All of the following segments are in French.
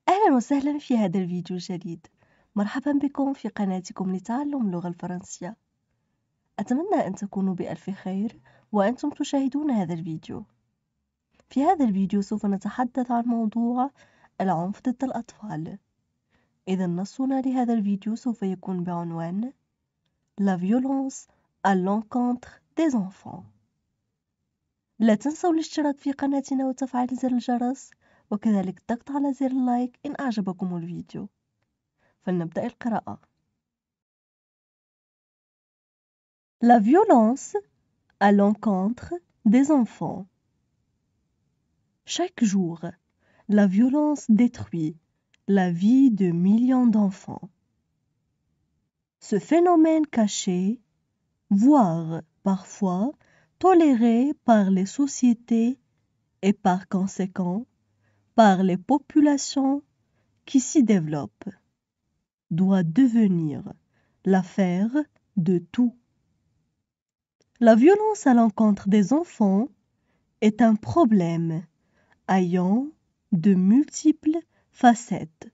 أهلا وسهلا في هذا الفيديو الجديد. مرحبا بكم في قناتكم لتعلم اللغة الفرنسية. أتمنى أن تكونوا بألف خير وأنتم تشاهدون هذا الفيديو. في هذا الفيديو سوف نتحدث عن موضوع العنف ضد الأطفال. إذا نصنا لهذا الفيديو سوف يكون بعنوان La violence à l'encontre des enfants. لا تنسوا الاشتراك في قناتنا وتفعيل زر الجرس وكذلك الضغط على زر اللايك إن أعجبكم الفيديو. فلنبدأ القراءة. La violence à l'encontre des enfants. Chaque jour, la violence détruit la vie de millions d'enfants. Ce phénomène caché, voire parfois toléré par les sociétés et par conséquent par les populations qui s'y développent, doit devenir l'affaire de tous. La violence à l'encontre des enfants est un problème ayant de multiples facettes,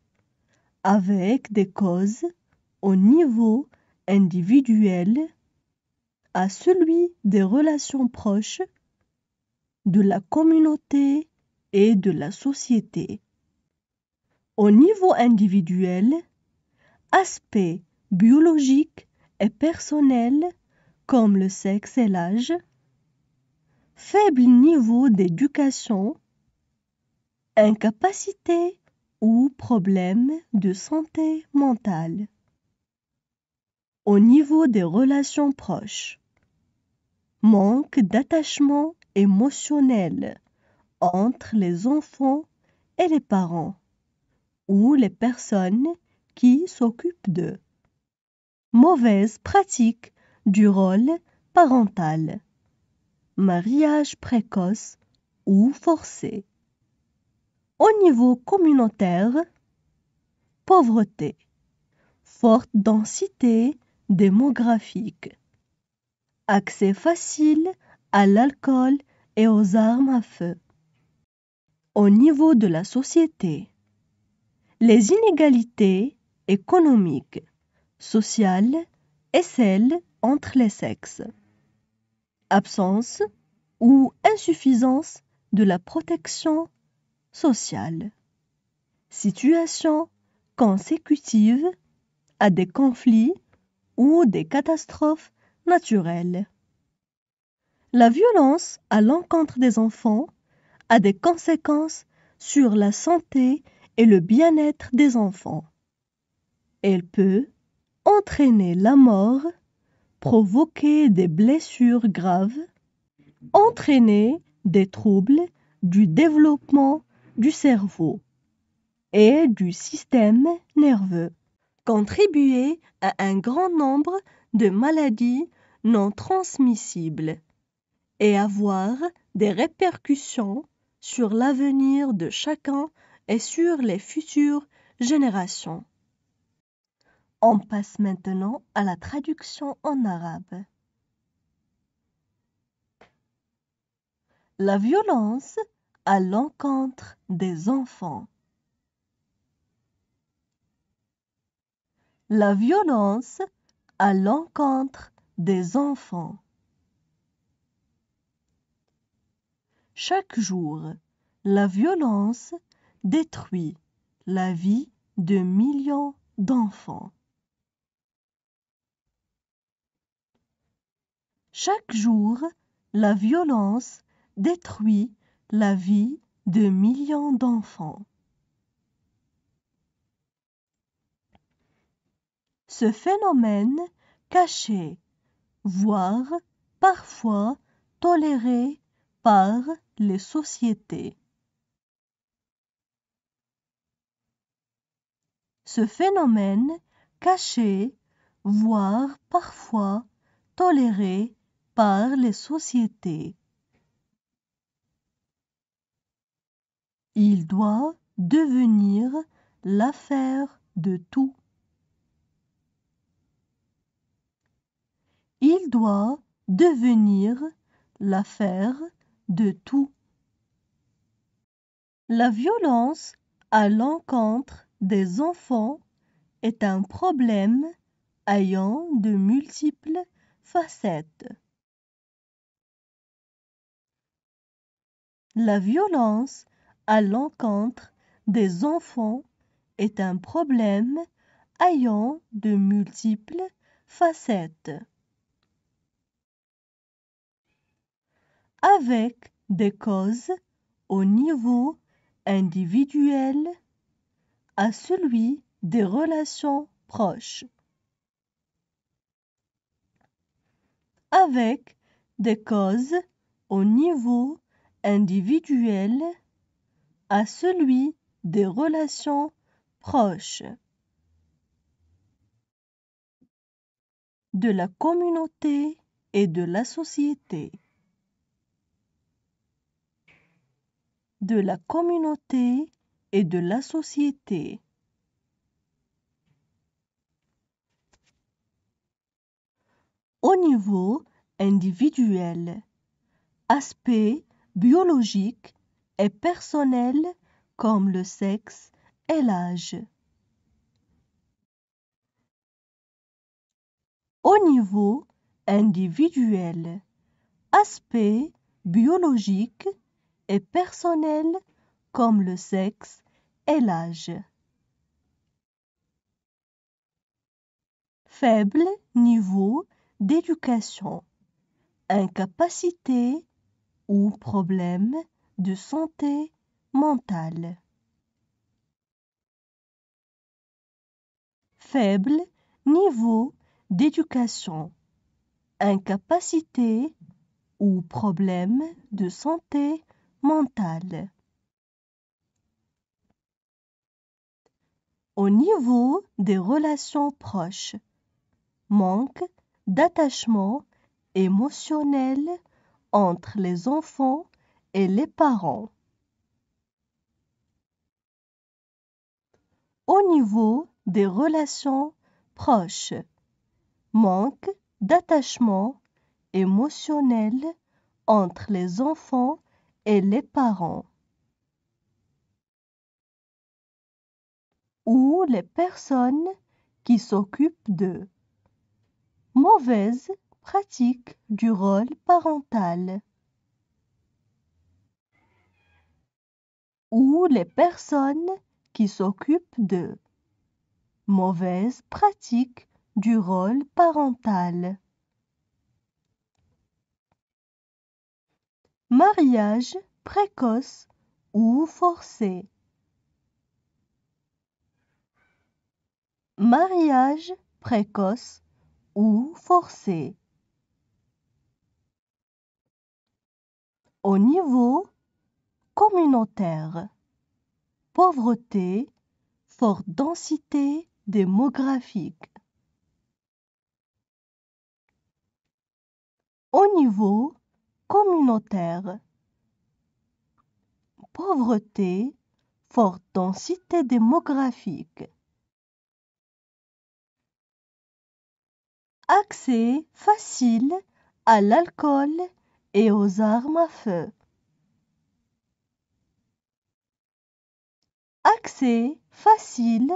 avec des causes au niveau individuel, à celui des relations proches, de la communauté et de la société. Au niveau individuel, aspects biologiques et personnels comme le sexe et l'âge, faible niveau d'éducation, incapacité ou problème de santé mentale. Au niveau des relations proches, manque d'attachement émotionnel entre les enfants et les parents ou les personnes qui s'occupent d'eux. Mauvaise pratique du rôle parental. Mariage précoce ou forcé. Au niveau communautaire, pauvreté, forte densité démographique, accès facile à l'alcool et aux armes à feu. Au niveau de la société, les inégalités économiques, sociales et celles entre les sexes. Absence ou insuffisance de la protection sociale. Situation consécutive à des conflits ou des catastrophes naturelles. La violence à l'encontre des enfants a des conséquences sur la santé et le bien-être des enfants. Elle peut entraîner la mort, provoquer des blessures graves, entraîner des troubles du développement du cerveau et du système nerveux, contribuer à un grand nombre de maladies non transmissibles et avoir des répercussions sur l'avenir de chacun et sur les futures générations. On passe maintenant à la traduction en arabe. La violence à l'encontre des enfants. La violence à l'encontre des enfants. Chaque jour, la violence détruit la vie de millions d'enfants. Chaque jour, la violence détruit la vie de millions d'enfants. Ce phénomène caché, voire parfois toléré par les sociétés. Ce phénomène caché, voire parfois toléré par les sociétés. Il doit devenir l'affaire de tous. Il doit devenir l'affaire de tous. La violence à l'encontre des enfants est un problème ayant de multiples facettes. La violence à l'encontre des enfants est un problème ayant de multiples facettes. Avec des causes au niveau individuel à celui des relations proches. Avec des causes au niveau individuel à celui des relations proches. De la communauté et de la société. De la communauté et de la société. Au niveau individuel, aspect biologique et personnel comme le sexe et l'âge. Au niveau individuel, aspect biologique et personnel comme le sexe et l'âge. Faible niveau d'éducation, incapacité ou problème de santé mentale. Faible niveau d'éducation, incapacité ou problème de santé mentale. Au niveau des relations proches, manque d'attachement émotionnel entre les enfants et les parents. Au niveau des relations proches, manque d'attachement émotionnel entre les enfants et les parents. Ou les personnes qui s'occupent d'eux. Mauvaise pratique du rôle parental. Ou les personnes qui s'occupent d'eux. Mauvaise pratique du rôle parental. Mariage précoce ou forcé. Mariage précoce ou forcé. Au niveau communautaire, pauvreté, forte densité démographique. Au niveau communautaire, pauvreté, forte densité démographique. Accès facile à l'alcool et aux armes à feu. Accès facile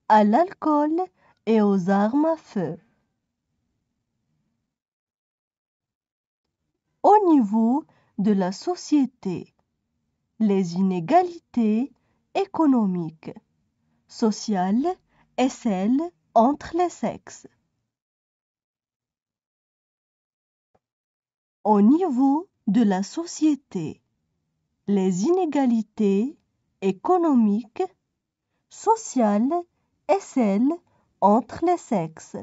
à l'alcool et aux armes à feu. Au niveau de la société, les inégalités économiques, sociales et celles entre les sexes. Au niveau de la société, les inégalités économiques, sociales et celles entre les sexes.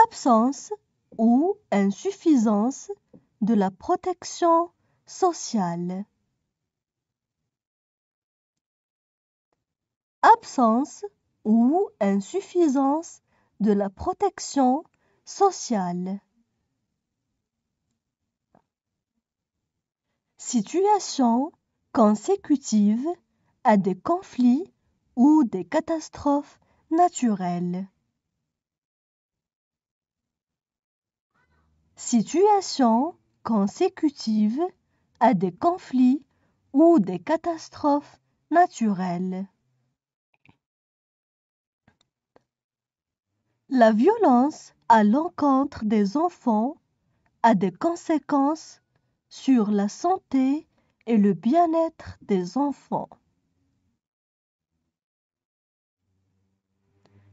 Absence ou insuffisance de la protection sociale. Absence ou insuffisance de la protection sociale. Situation consécutive à des conflits ou des catastrophes naturelles. Situation consécutive à des conflits ou des catastrophes naturelles. La violence à l'encontre des enfants a des conséquences sur la santé et le bien-être des enfants.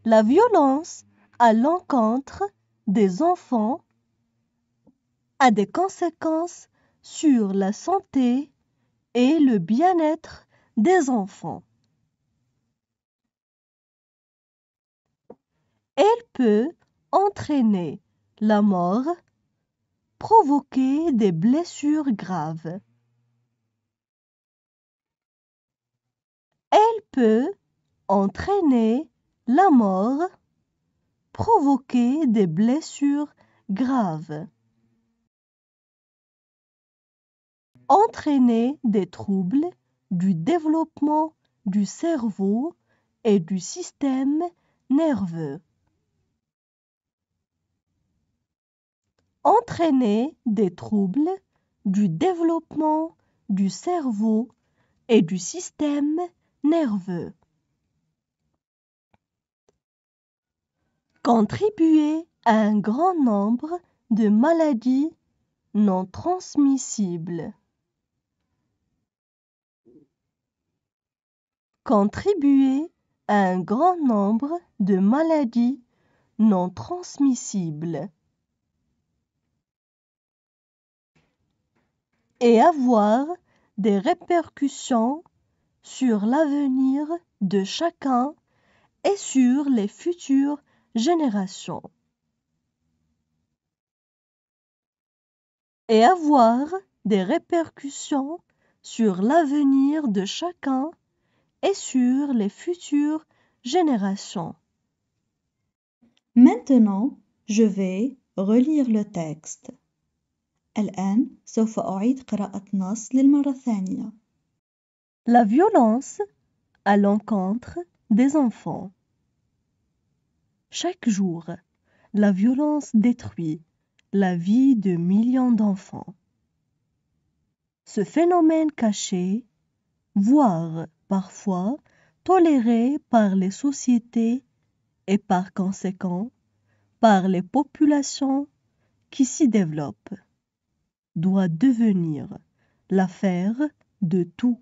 La violence à l'encontre des enfants a des conséquences sur la santé et le bien-être des enfants. Elle peut entraîner la mort, provoquer des blessures graves. Elle peut entraîner la mort, provoquer des blessures graves. Entraîner des troubles du développement du cerveau et du système nerveux. Entraîner des troubles du développement du cerveau et du système nerveux. Contribuer à un grand nombre de maladies non transmissibles. Contribuer à un grand nombre de maladies non transmissibles. Et avoir des répercussions sur l'avenir de chacun et sur les futures générations. Et avoir des répercussions sur l'avenir de chacun et sur les futures générations. Maintenant, je vais relire le texte. الآن سوف أعيد قراءة نص للمرة الثانية. La violence à l'encontre des enfants. Chaque jour, la violence détruit la vie de millions d'enfants. Ce phénomène caché, voire parfois toléré par les sociétés et par conséquent par les populations qui s'y développent, doit devenir l'affaire de tous.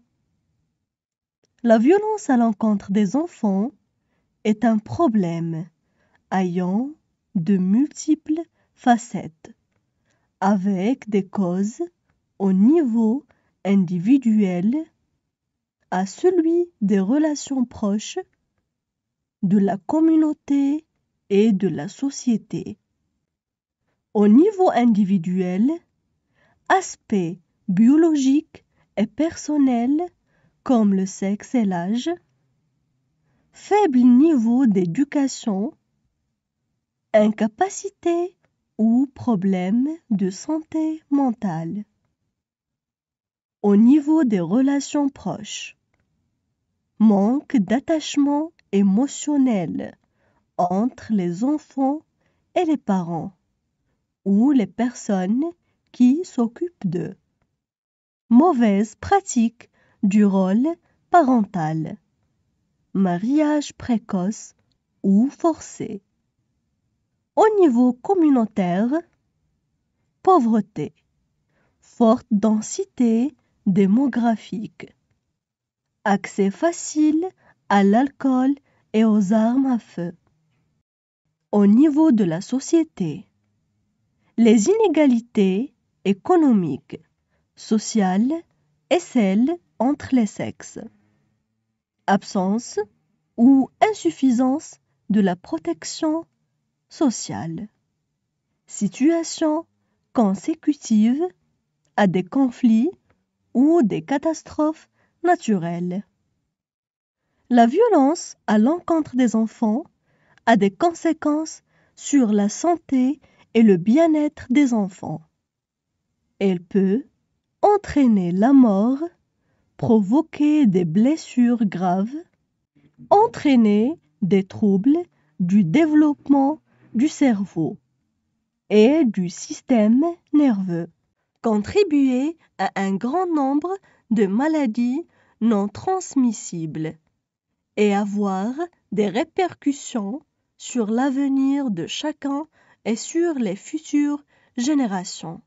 La violence à l'encontre des enfants est un problème ayant de multiples facettes, avec des causes au niveau individuel, à celui des relations proches, de la communauté et de la société. Au niveau individuel, aspects biologiques et personnels comme le sexe et l'âge, faible niveau d'éducation, incapacité ou problèmes de santé mentale. Au niveau des relations proches, manque d'attachement émotionnel entre les enfants et les parents ou les personnes qui s'occupent d'eux. Mauvaise pratique du rôle parental. Mariage précoce ou forcé. Au niveau communautaire, pauvreté, forte densité démographique, accès facile à l'alcool et aux armes à feu. Au niveau de la société, les inégalités économiques, sociales et celles entre les sexes. Absence ou insuffisance de la protection sociale. Situation consécutive à des conflits ou des catastrophes naturelles. La violence à l'encontre des enfants a des conséquences sur la santé et le bien-être des enfants. Elle peut entraîner la mort, provoquer des blessures graves, entraîner des troubles du développement du cerveau et du système nerveux, contribuer à un grand nombre de maladies non transmissibles et avoir des répercussions sur l'avenir de chacun et sur les futures générations.